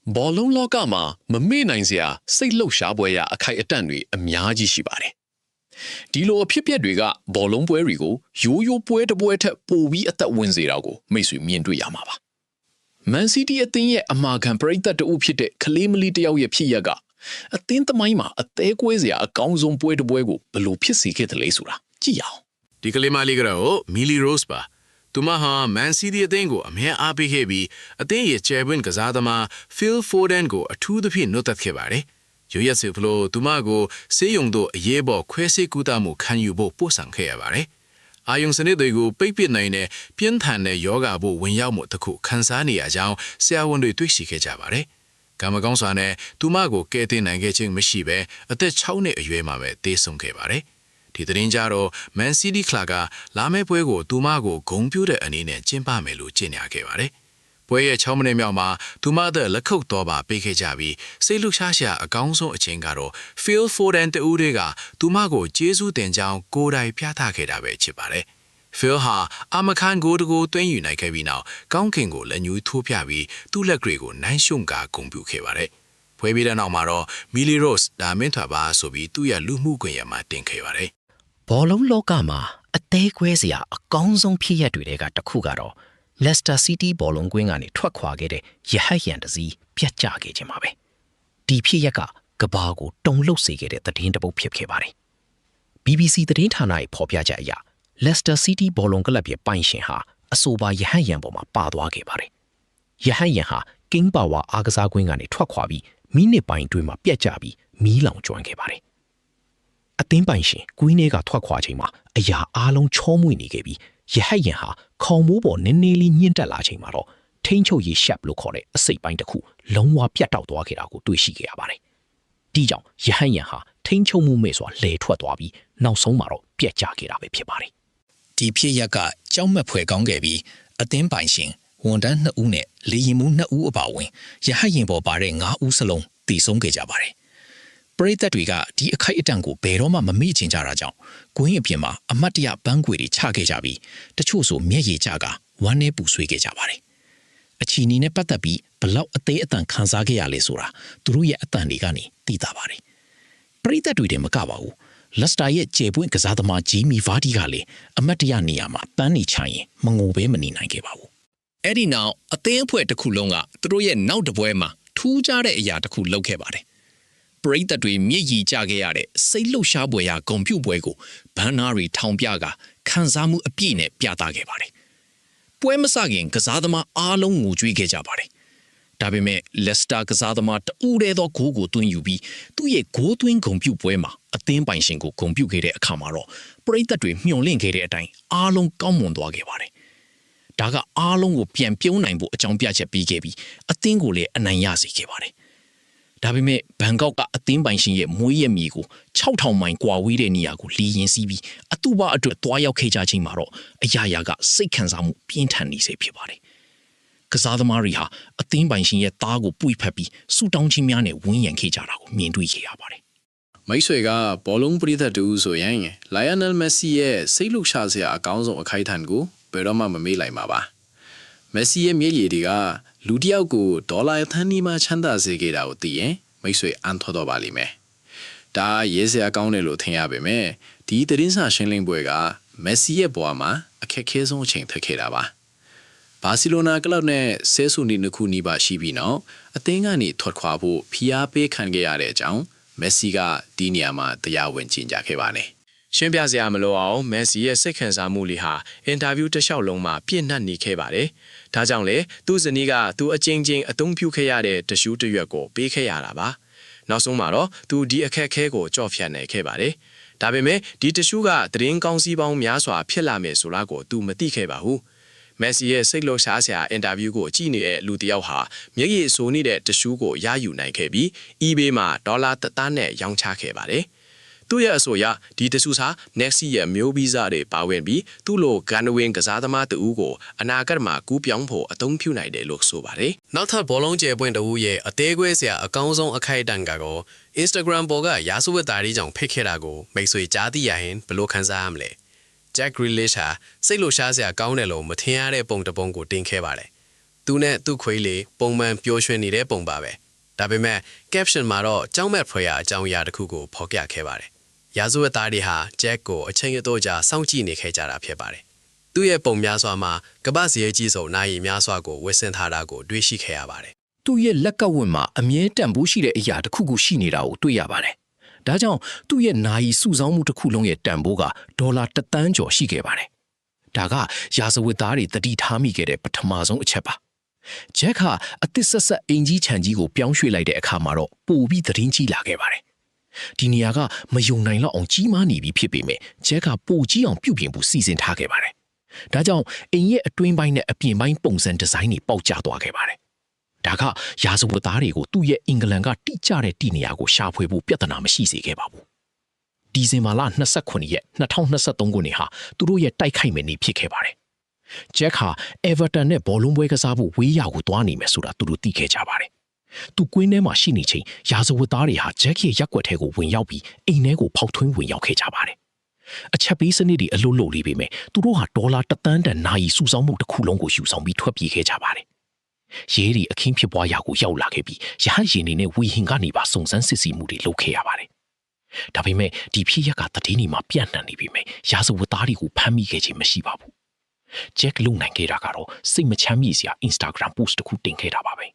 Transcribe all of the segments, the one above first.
ဘောလုံးလောကမှာမမေ့နိုင်စရာစိတ်လှုပ်ရှားပွဲရာအခိုက်အတန့်တွေအများကြီးရှိပါတယ်။ဒီလိုအဖြစ်အပျက်တွေကဘောလုံးပွဲတွေကိုရိုးရိုးပွဲတစ်ပွဲထက်ပိုပြီးအသက်ဝင်စေတာကိုမိတ်ဆွေမြင်တွေ့ရမှာပါ။ Man City အသင်းရဲ့အမာခံပရိသတ်တအုပ်ဖြစ်တဲ့ကလေးမလီတယောက်ရဲ့ဖြစ်ရပ်ကအသင်းသမိုင်းမှာအသေးကွဲစရာအကောင်းဆုံးပွဲတစ်ပွဲကိုဘယ်လိုဖြစ်စေခဲ့သလဲဆိုတာကြည့်ရအောင်။ ဒီကလေးမလေးကတော့မီလီရိုစ်ပါသူမဟာမန်စီးတီးအသင်းကိုအမြဲအားပေးခဲ့ပြီးအသင်းရဲ့ကျယ်ပွင့်ကစားသမား Phil Foden ကိုအထူးသဖြင့်နှုတ်သက်ခဲ့ပါတယ်။ရိုးရက်စစ်ဖလို့သူမကိုဆေးရုံတို့အရေးပေါ်ခွဲစိတ်ကူတာမှုခံယူဖို့ပို့ဆောင်ခဲ့ရပါတယ်။အာယုံစနစ်တွေကိုပိတ်ပစ်နိုင်တဲ့ပြင်းထန်တဲ့ယောဂဖို့ဝင်ရောက်မှုတစ်ခုခန်းစားနေရကြောင်းဆရာဝန်တွေတွေ့ရှိခဲ့ကြပါတယ်။ကမ္မကောင်းစွာနဲ့သူမကိုကယ်တင်နိုင်ခဲ့ခြင်းမရှိဘဲအသက်6နှစ်အရွယ်မှာပဲသေဆုံးခဲ့ပါတယ်။ဒီသတင်းကြတော့ Man City ကလာလာမယ့်ပွဲကိုသူမကိုဂုဏ်ပြုတဲ့အနေနဲ့ကျင်းပမယ်လို့ကြေညာခဲ့ပါတယ်။ပွဲရဲ့6မိနစ်မြောက်မှာသူမတဲ့လက်ခုပ်တော်ပါပေးခဲ့ကြပြီးစိတ်လှရှားရှာအကောင်းဆုံးအချိန်ကတော့ Phil Foden တူတွေကသူမကိုကျေးဇူးတင်ကြောင်းကိုယ်တိုင်ပြသခဲ့တာပဲဖြစ်ပါတယ်။ Phil ဟာအာမခန်ကိုတကိုသွင်းယူနိုင်ခဲ့ပြီးနောက်ကောင်းကင်ကိုလက်ညှိုးထိုးပြပြီးသူ့လက်တွေကိုနိုင်ရှုံကဂုဏ်ပြုခဲ့ပါတယ်။ပွဲပြီးတဲ့နောက်မှာတော့မီလီရိုစ်ဒါမင်းထွာပါဆိုပြီးသူ့ရဲ့လူမှုကွန်ရက်မှာတင်ခဲ့ပါတယ်။ ဘောလုံးလောကမှာအသေးကွဲစရာအကောင်းဆုံးဖြစ်ရပ်တွေကတစ်ခုကတော့ Leicester City ဘောလုံးကွင်းကနေထွက်ခွာခဲ့တဲ့ရဟတ်ရန်တစည်းပြတ်ကျခဲ့ခြင်းပါပဲဒီဖြစ်ရပ်ကကဘာကိုတုန်လှုပ်စေခဲ့တဲ့သတင်းတစ်ပုဒ်ဖြစ်ခဲ့ပါတယ် BBC သတင်းဌာနရဲ့ဖော်ပြချက်အရ Leicester City ဘောလုံးကလပ်ရဲ့ပိုင်ရှင်ဟာအဆိုပါရဟတ်ရန်ပေါ်မှာပါသွားခဲ့ပါတယ်ရဟတ်ရန်ဟာ King Power အားကစားကွင်းကနေထွက်ခွာပြီးမိနစ်ပိုင်းအတွင်းမှာပြတ်ကျပြီးမီးလောင်ကျွမ်းခဲ့ပါတယ်အသင်းပိုင်ရှင်ကွင်းထဲကထွက်ခွာချိန်မှာအရာအားလုံးချောမွေ့နေခဲ့ပြီးရဟတ်ရန်ဟာခေါင်မိုးပေါ်နည်းနည်းလေးညှင့်တက်လာချိန်မှာတော့ထိန်းချုပ်ရေးရှပ်လို့ခေါ်တဲ့အစိပ်ပိုင်းတစ်ခုလုံးဝပြတ်တောက်သွားခဲ့တာကိုတွေ့ရှိခဲ့ရပါတယ်။ဒီကြောင့်ရဟတ်ရန်ဟာထိန်းချုပ်မှုမဲ့စွာလဲထွက်သွားပြီးနောက်ဆုံးမှာတော့ပြတ်ကျခဲ့တာပဲဖြစ်ပါတယ်။ဒီဖြစ်ရပ်ကကြောက်မက်ဖွယ်ကောင်းခဲ့ပြီးအသင်းပိုင်ရှင်ဝန်ထမ်း2ဦးနဲ့လေရင်မှု2ဦးအပါအဝင်ရဟတ်ရန်ပေါ်ပါတဲ့9ဦးစလုံးတည်ဆုံးခဲ့ကြပါတယ်။ပရိသတ်တွေကဒီအခိုက်အတန့်ကိုဘယ်တော့မှမမေ့ချင်ကြတာကြောင့်ကွင်းအပြင်မှာအမတ်တရပန်းခွေတွေချခဲ့ကြပြီးတချို့ဆိုမျက်ရည်ကျကဝမ်းနည်းပူဆွေးခဲ့ကြပါတယ်။အချီနီနဲ့ပတ်သက်ပြီးဘလောက်အသေးအတန်ခံစားခဲ့ရလဲဆိုတာသူတို့ရဲ့အတန်တွေကနေသိတာပါတယ်။ပရိသတ်တွေတည်းမကပါဘူး။ လက်စတာရဲ့ကျေပွင့်ကစားသမားဂျီမီဗာဒီကလည်းအမတ်တရနေရာမှာပန်းနေချရင်မငိုဘဲမနေနိုင်ခဲ့ပါဘူး။အဲ့ဒီနောက်အသင်းအဖွဲ့တစ်ခုလုံးကသူတို့ရဲ့နောက်တစ်ပွဲမှာထူးခြားတဲ့အရာတစ်ခုလုပ်ခဲ့ပါတယ်ပရိသတ်တွေမျက်ရည်ကျခဲ့ရတဲ့စိတ်လှုပ်ရှားပွဲရာဂုဏ်ပြုပွဲကိုဘန်နာရီထောင်ပြကခန်းစားမှုအပြည့်နဲ့ပြသခဲ့ပါတယ်။ပွဲမစခင်ကစားသမားအားလုံးငိုကြွေးခဲ့ကြပါတယ်။ဒါပေမဲ့လက်စတာကစားသမားတဦးတည်းသောဂိုးကိုသွင်းယူပြီးသူ့ရဲ့ဂိုးသွင်းဂုဏ်ပြုပွဲမှာအသင်းပိုင်ရှင်ကိုဂုဏ်ပြုခဲ့တဲ့အခါမှာတော့ပရိသတ်တွေမျှော်လင့်ခဲ့တဲ့အတိုင်းအားလုံးကောင်းမွန်သွားခဲ့ပါတယ်။ဒါကအားလုံးကိုပြန်ပြုံးနိုင်ဖို့အကြောင်းပြချက်ပေးခဲ့ပြီးအသင်းကိုလည်းအနိုင်ရစေခဲ့ပါတယ်။ဒါပေမဲ့ဘန်ကောက်ကအသင်းပိုင်ရှင်ရဲ့မွေးရမြေကို6000မိုင်ကွာဝေးတဲ့နေရာကိုလီရင်စီးပြီးအတူပါအတွက်တွားရောက်ခဲ့ကြချိန်မှာတော့အရာရာကစိတ်ခံစားမှုပြင်းထန်နေစေဖြစ်ပါတယ်။ကစားသမားတွေဟာအသင်းပိုင်ရှင်ရဲ့သားကိုပွေဖက်ပြီးဆူတောင်းခြင်းများနဲ့ဝန်းရံခဲ့ကြတာကိုမြင်တွေ့ခဲ့ရပါတယ်။မိတ်ဆွေကဘောလုံးပရိသတ်တူဆိုရင်လိုင်ယိုနယ်မက်ဆီရဲ့စိတ်လှုပ်ရှားစရာအကောင်းဆုံးအခိုက်အတန့်ကိုဘယ်တော့မှမမေ့လိုက်ပါပါ။မက်ဆီရဲ့မျက်ရည်တွေကလူတစ်ယောက်ကိုဒေါ်လာသန်းနီးမှချမ်းသာစေခဲ့တာကိုသိရင်မိတ်ဆွေအန်ထော်တော့ပါလိမ့်မယ်။ဒါရေးစရာကောင်းတယ်လို့ထင်ရပေမဲ့ဒီသတင်းစာရှင်းလင်းပွဲကမက်ဆီရဲ့ဘဝမှာအခက်အခဲဆုံးအချိန်ဖြစ်ခဲ့တာပါ။ဘာစီလိုနာကလပ်နဲ့ဆဲဆူနီနှစ်ခုနီးပါရှိပြီးနောက်အသင်းကနေထွက်ခွာဖို့ဖိအားပေးခံခဲ့ရတဲ့အကြောင်းမက်ဆီကဒီနေရာမှာတရားဝင်ကြေညာခဲ့ပါတယ်။ရှင်းပြစရာမလိုအောင်မက်ဆီရဲ့စိတ်ခံစားမှုလေးဟာအင်တာဗျူးတစ်လျှောက်လုံးမှာပြည့်နှက်နေခဲ့ပါတယ်။ဒါကြောင့်လေသူ့ဇနီးကသူအချင်းချင်းအသုံးပြုခဲ့ရတဲ့တရှူးတစ်ရွက်ကိုပေးခဲ့ရတာပါ။နောက်ဆုံးမှာတော့သူဒီအခက်အခဲကိုကြော့ဖြတ်နိုင်ခဲ့ပါတယ်။ဒါပေမဲ့ဒီတရှူးကသတင်းကောင်းစီးပေါင်းများစွာဖြစ်လာမယ်ဆိုတာကိုသူမသိခဲ့ပါဘူး။မက်ဆီရဲ့စိတ်လှုပ်ရှားစရာအင်တာဗျူးကိုကြည့်နေတဲ့လူတစ်ယောက်ဟာမျက်ရည်ဆိုးနေတဲ့တရှူးကိုရယူနိုင်ခဲ့ပြီး eBay မှာဒေါ်လာ1,000နဲ့ရောင်းချခဲ့ပါတယ်။သူ့ရဲ့အဆိုအရဒီတဆူစာ Nexi ရဲ့မျိုးဗီဇတွေပါဝင်ပြီးသူ့လိုဂန်နဝင်းကစားသမားတူကိုအနာဂတ်မှာကူးပြောင်းဖို့အသုံးပြုနိုင်တယ်လို့ဆိုပါတယ်။နောက်ထပ်ဘောလုံးကျယ်ပွင့်တူရဲ့အသေးကွဲစရာအကောင်းဆုံးအခိုက်အတန့်ကတော့ Instagram ပေါ်ကရာဇဝတ်သားတွေကြောင့်ဖိတ်ခဲ့တာကိုမိတ်ဆွေကြားသိရရင်ဘယ်လိုခံစားရမလဲ။ Jack Grealish ဟာစိတ်လှုပ်ရှားစရာကောင်းတယ်လို့မထင်ရတဲ့ပုံတစ်ပုံကိုတင်ခဲ့ပါတယ်။ သူနဲ့သူ့ခွေးလေးပုံမှန်ပျော်ရွှင်နေတဲ့ပုံပါပဲဒါပေမဲ့ caption မှာတော့ကြောင်းမဲ့ဖွယ်ရာအကြောင်းအရာတစ်ခုကိုဖော်ပြခဲ့ပါတယ်ရာဇဝတ်သားတွေဟာ Jack ကိုအချိန်အတော့ကြာစောင့်ကြည့်နေခဲ့ကြတာဖြစ်ပါတယ်သူ့ရဲ့ပုံများစွာမှာကမ္ဘာစရဲကြီးစုံနိုင်များစွာကိုဝစ်ဆင်ထားတာကိုတွေ့ရှိခဲ့ရပါတယ် သူ့ရဲ့လက်ကဝတ်မှာအမြဲတမ်းဖို့ရှိတဲ့အရာတစ်ခုခုရှိနေတာကိုတွေ့ရပါတယ်။ဒါကြောင့်သူ့ရဲ့နာယီစုဆောင်းမှုတစ်ခုလုံးရဲ့တန်ဖိုးကဒေါ်လာ1 သန်းကျော်ရှိခဲ့ပါတယ်။ဒါကရာဇဝတ်သားတွေတတိထားမိခဲ့တဲ့ပထမဆုံးအချက်ပါ။ဂျက်ဟာအသစ်ဆက်ဆက်အင်ကြီးခြံကြီးကိုပြောင်းရွှေ့လိုက်တဲ့အခါမှာတော့ပိုပြီးသတင်းကြီးလာခဲ့ပါတယ်။ဒီနေရာကမယုံနိုင်လောက်အောင်ကြီးမားနေပြီဖြစ်ပေမဲ့ဂျက်ကပိုကြီးအောင်ပြုပြင်ဖို့စီစဉ်ထားခဲ့ပါတယ်။ဒါကြောင့်အိမ်ရဲ့အတွင်းပိုင်းနဲ့အပြင်ပိုင်းပုံစံဒီဇိုင်းတွေပေါက်ကျသွားခဲ့ပါတယ်။ဒါကရာဇဝတ်သားတွေကိုသူ့ရဲ့အင်္ဂလန်ကတိကျတဲ့တိနေရာကိုရှာဖွေဖို့ပြဿနာမရှိစေခဲ့ပါဘူး။ဒီဇင်ဘာလ29ရက်2023ခုနှစ်ဟာသူတို့ရဲ့တိုက်ခိုက်မယ်နေ့ဖြစ်ခဲ့ပါတယ်။ဂျက်ဟာ Everton နဲ့ဘောလုံးပွဲကစားဖို့ဝေးရာကိုသွားနေမယ်ဆိုတာသူတို့သိခဲ့ကြပါတယ်။သူကွင်းထဲမှာရှိနေချိန်ရာဇဝတ်သားတွေဟာဂျက်ရဲ့ရက်ွက်ထဲကိုဝင်ရောက်ပြီးအိမ်ထဲကိုဖောက်ထွင်းဝင်ရောက်ခဲ့ကြပါတယ်။အချက်ပေးစနစ်တွေအလို့လို့လေးပေမဲ့သူတို့ဟာဒေါ်လာ1 သန်းတန်နာရီစုဆောင်းမှုတစ်ခုလုံးကိုယူဆောင်ပြီးထွက်ပြေးခဲ့ကြပါတယ်။ရဲတွေအခင်းဖြစ်ပွားရာကိုရောက်လာခဲ့ပြီးရဟန်းရင်တွေနဲ့ဝီဟင်ကနေပါစုံစမ်းစစ်ဆေးမှုတွေလုပ်ခဲ့ရပါတယ်။ဒါပေမဲ့ဒီဖြစ်ရပ်ကသတင်းတွေမှာပြန့်နှံ့နေပြီမဲ့ရာဇဝတ်သားတွေကိုဖမ်းမိခဲ့ခြင်းမရှိပါဘူး။ဂျက်လုံနိုင်ခဲ့တာကတော့စိတ်မချမ်းမြေ့စရာ Instagram post တစ်ခုတင်ခဲ့တာပါပဲ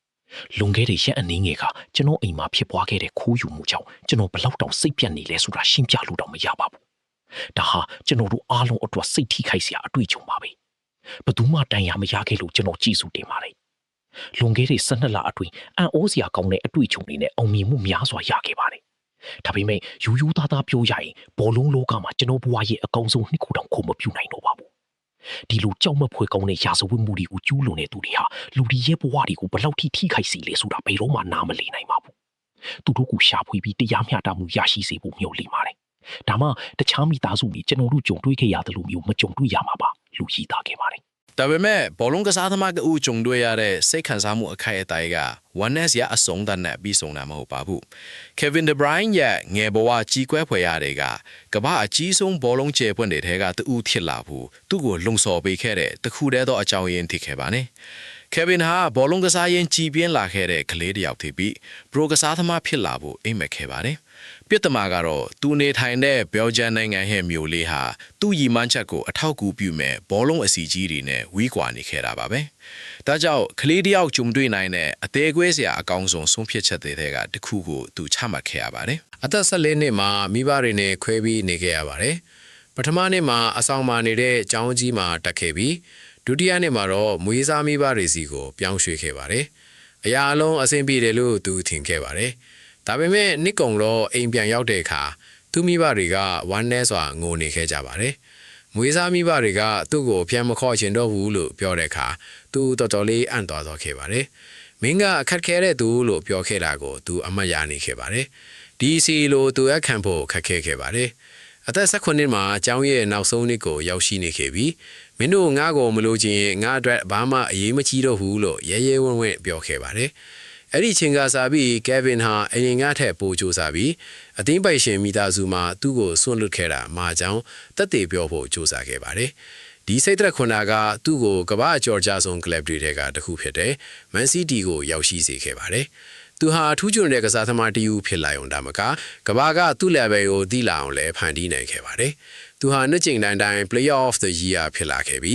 ။လွန်ခဲ့တဲ့ရက်အနည်းငယ်ကကျွန်တော်အိမ်မှာဖြစ်ပွားခဲ့တဲ့ခိုးယူမှုကြောင့်ကျွန်တော်ဘလောက်တောင်စိတ်ပြတ်နေလဲဆိုတာရှင်းပြလို့တော့မရပါဘူး။ဒါဟာကျွန်တော်တို့အားလုံးအတွက်စိတ်ထိခိုက်စရာအတွေ့အကြုံပါပဲ။ဘယ်သူမှတိုင်ရမရခဲ့လို့ကျွန်တော်ကြည်စုတင်ပါတယ်။လွန်ခဲ့တဲ့12လအတွင်းအံ့ဩစရာကောင်းတဲ့အတွေ့အကြုံတွေနဲ့အောင်မြင်မှုများစွာရခဲ့ပါတယ်။ဒါပေမဲ့ယူယူသားသားပြောရရင်ဘောလုံးလောကမှာကျွန်တော်ဘဝရဲ့အကောင်းဆုံးနှစ်ခုတောင်ခုမပြုနိုင်တော့ပါဘူး။ဒီလိုကြောက်မက်ဖွယ်ကောင်းတဲ့ရာဇဝတ်မှုတွေကိုကျူးလွန်တဲ့သူတွေဟာလူတွေရဲ့ဘဝတွေကိုဘယ်လောက်ထိထိခိုက်စေလဲဆိုတာဘယ်တော့မှနားမလည်နိုင်ပါဘူး။သူတို့ကိုရှာဖွေပြီးတရားမျှတမှုရရှိစေဖို့မျှော်လင့်ပါတယ်။ဒါမှတခြားမိသားစုတွေကျွန်တော်တို့ကြုံတွေ့ခဲ့ရတယ်လို့မျိုးမကြုံတွေ့ရမှာပါလူကြီးသားခဲ့ပါတယ်ဒါပေမဲ့ဘောလုံးကစားသမားကဦးကြုံတွေ့ရတဲ့စိတ်ခံစားမှုအခိုက်အတန့်က oneness ရအဆုံးသတ်နဲ့ပြီးဆုံးတာမဟုတ်ပါဘူး Kevin De Bruyne ရဲ့ငယ်ဘဝကြီးကွဲဖွယ်ရတွေကကမ္ဘာအကြီးဆုံးဘောလုံးကျယ်ပွင့်တွေထဲကတူဖြစ်လာဖို့သူ့ကိုလုံဆော်ပေးခဲ့တဲ့တခုတည်းသောအကြောင်းရင်းဖြစ်ခဲ့ပါနဲ့ Kevin ဟာဘောလုံးကစားရင်ကြီးပြင်းလာခဲ့တဲ့ကလေးတစ်ယောက်ဖြစ်ပြီးပရိုကစားသမားဖြစ်လာဖို့အိမ်မက်ခဲ့ပါတယ်ပြစ်တမာကတော့သူနေထိုင်တဲ့ဘယ်လ်ဂျီယံနိုင်ငံရဲ့မြို့လေးဟာသူ့ရည်မှန်းချက်ကိုအထောက်အကူပြုမဲ့ဘောလုံးအစီကြီးတွေနဲ့ဝီးကွာနေခဲ့တာပါပဲ။ဒါကြောင့်ကလေးတယောက်ဂျုံတွေ့နိုင်တဲ့အသေးကွဲစရာအကောင်းဆုံးဆုံးဖြတ်ချက်တွေကတခုကိုသူချမှတ်ခဲ့ရပါတယ်။အသက်14နှစ်မှာမိဘတွေနဲ့ခွဲပြီးနေခဲ့ရပါတယ်။ပထမနှစ်မှာအဆောင်မှာနေတဲ့ကျောင်းကြီးမှာတက်ခဲ့ပြီးဒုတိယနှစ်မှာတော့မွေးစားမိဘတွေစီကိုပြောင်းရွှေ့ခဲ့ပါတယ်။အရာအလုံးအဆင်ပြေတယ်လို့သူထင်ခဲ့ပါတယ်။ဒါပေမဲ့နှစ်ကုံတော့အိမ်ပြန်ရောက်တဲ့အခါသူမိဘတွေကဝမ်းနည်းစွာငိုနေခဲ့ကြပါတယ်။မွေးစားမိဘတွေကသူ့ကိုပြန်မခေါ်ချင်တော့ဘူးလို့ပြောတဲ့အခါသူတော်တော်လေးအံ့သွားခဲ့ပါတယ်။မင်းကအခက်ခဲတဲ့သူလို့ပြောခဲ့တာကိုသူအမှတ်ရနေခဲ့ပါတယ်။ဒီစီလိုသူအခံဖို့ခက်ခဲခဲ့ပါတယ်။အသက်16နှစ်မှာအကြောင်းရဲ့နောက်ဆုံးနှစ်ကိုရောက်ရှိနေခဲ့ပြီးမင်းတို့ငါ့ကိုမလို့ချင်းငါအတွက်ဘာမှအရေးမကြီးတော့ဘူးလို့ရဲရဲဝံ့ဝံ့ပြောခဲ့ပါတယ်။အဲ့ဒီချိန်ကစားပြီး Kevin ဟာအရင်ကထက်ပိုကြိုးစားပြီးအသင်းပိုင်ရှင်မိသားစုမှာသူ့ကိုဆွန့်လွတ်ခဲ့တာမှာကြောင်းတက်သေးပြောဖို့ကြိုးစားခဲ့ပါတယ်။ဒီစိတ်သက်ခွန်နာကသူ့ကိုကမ္ဘာအကျော်ကြားဆုံးကလပ်တွေထဲကတစ်ခုဖြစ်တဲ့ Man City ကိုရောက်ရှိစေခဲ့ပါတယ်။သူဟာထူးချွန်တဲ့ကစားသမားတစ်ဦးဖြစ်လာုံဒါမကကမ္ဘာကသူ့ level ကိုသိလာအောင်လည်းဖန်တီးနိုင်ခဲ့ပါတယ်။သူဟာနှစ်ကြိမ်တိုင်း Player of the Year ဖြစ်လာခဲ့ပြီ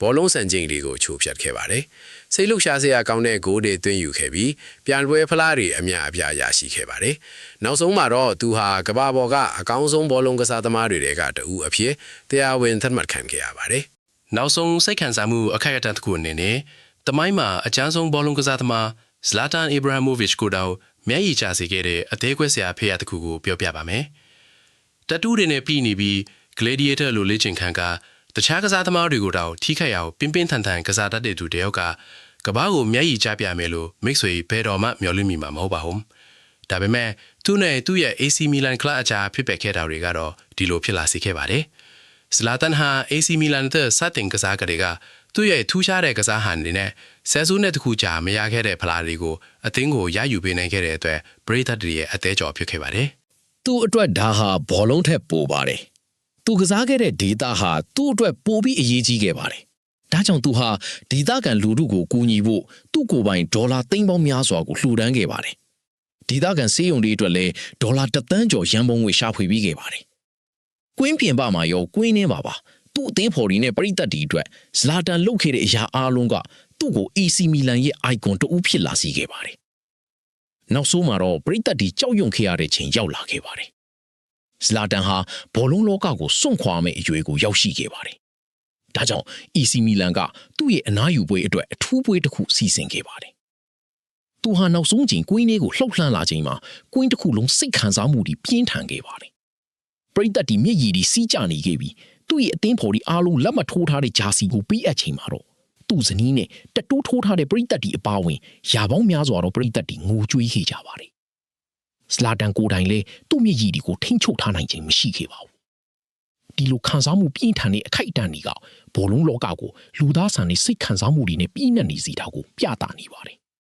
းဘောလုံးစံချိန်တွေကိုချိုးဖျက်ခဲ့ပါတယ်။စိတ်လှုပ်ရှားစရာကောင်းတဲ့ဂိုးတွေသွင်းယူခဲ့ပြီးပြန်ပွဲဖလားတွေအများအပြားရရှိခဲ့ပါတယ်။နောက်ဆုံးမှာတော့သူဟာကမ္ဘာပေါ်ကအကောင်းဆုံးဘောလုံးကစားသမားတွေကတဦးအဖြစ်တရားဝင်သတ်မှတ်ခံခဲ့ရပါတယ်။နောက်ဆုံးစိတ်ခံစားမှုအခိုက်အတန့်တစ်ခုအနေနဲ့တမိုင်းမှာအကျန်းဆုံးဘောလုံးကစားသမား Zlatan Ibrahimovic ကိုတောင်မျက်ရည်ကျစေခဲ့တဲ့အသေးကွဲစရာဖေးရတစ်ခုကိုပြောပြပါမယ်။တတူးတွေနဲ့ပြည်နေပြီး Gladiator လိုလေ့ကျင့်ခန်းကတခြားကစားသမားတွေကိုတောင်ထိခိုက်အောင်ပင်ထန်ထန်ကစားတတ်တဲ့သူတယောက်ကကဘာကိုမျက်ရည်ကျပြမယ်လို့မိတ်ဆွေဘယ်တော်မှမျှော်လင့်မိမှာမဟုတ်ပါဘူး။ဒါပေမဲ့သူနဲ့သူ့ရဲ့ AC Milan ကလပ်အကြားဖြစ်ပယ်ခဲ့တာတွေကတော့ဒီလိုဖြစ်လာစေခဲ့ပါတယ်။ Zlatan ဟာ AC Milan တဲ့စတင်ကစားကလေးကသူ့ရဲ့ထူးခြားတဲ့ကစားဟန်တွေနဲ့ဆယ်စုနှစ်တစ်ခုကြာမရခဲ့တဲ့ဖလားတွေကိုအသင်းကိုရယူပေးနိုင်ခဲ့တဲ့အတွက်ပရိသတ်တွေရဲ့အသေးကြော်ဖြစ်ခဲ့ပါတယ်။သူ့အတွက်ဒါဟာဘောလုံးထက်ပိုပါတယ်။သူကစားခဲ့တဲ့ဒေတာဟာသူ့အတွက်ပိုပြီးအရေးကြီးခဲ့ပါတယ် ဒါကြောင့်သူဟာဒေသခံလူထုကိုကူညီဖို့သူ့ကိုယ်ပိုင်ဒေါ်လာသိန်းပေါင်းများစွာကိုလှူဒန်းခဲ့ပါတယ်ဒေသခံစေယုံတွေအတွက်လည်းဒေါ်လာ1 သန်းကျော်ရန်ပုံငွေရှာဖွေပေးခဲ့ပါတယ်ကွင်းပြင်ပမှာရောကွင်းထဲမှာပါသူ့အသင်းဖော်ဒီနဲ့ပရိသတ်တွေအတွက်ဇလာတန်လှုပ်ခဲ့တဲ့အရာအားလုံးကသူ့ကို AC မီလန်ရဲ့ icon တဦးဖြစ်လာစေခဲ့ပါတယ်နောက်ဆုံးမှာတော့ပရိသတ်တွေကြောက်ရွံ့ခဲ့ရတဲ့ချိန်ရောက်လာခဲ့ပါတယ်ဇလာတန်ဟာဘောလုံးလောကကိုစွန့်ခွာမဲ့အရွယ်ကိုရောက်ရှိခဲ့ပါတယ်ဒါကြောင့် AC မီလန်ကသူ့ရဲ့အနားယူပွဲအတွက်အထူးပွဲတစ်ခုစီစဉ်ခဲ့ပါတယ်သူဟာနောက်ဆုံးချိန်ကွင်းလေးကိုလှုပ်လှမ်းလာချိန်မှာကွင်းတစ်ခုလုံးစိတ်ခံစားမှုတွေပြင်းထန်ခဲ့ပါတယ်ပရိသတ်တွေမျက်ရည်တွေစီးကျနေခဲ့ပြီးသူ့ရဲ့အသင်းဖော်ဒီအားလုံးလက်မထိုးထားတဲ့ဂျာစီကိုပေးအပ်ချိန်မှာတော့သူ့ဇနီးနဲ့တတိုးထိုးထားတဲ့ပရိသတ်တွေအပါအဝင်ရာပေါင်းများစွာသောပရိသတ်တွေငိုကြွေးခဲ့ကြပါတယ်ဇလာတန်ကိုယ်တိုင်လည်းသူ့မျက်ရည်တွေကိုထိန်းချုပ်ထားနိုင်ခြင်းမရှိခဲ့ပါဘူးဒီလိုခံစားမှုပြင်းထန်တဲ့အခိုက်အတန့်တွေကဘောလုံးလောကကိုလူသားဆန်တဲ့စိတ်ခံစားမှုတွေနဲ့ပြည့်နှက်နေစေတာကိုပြသနေပါတယ်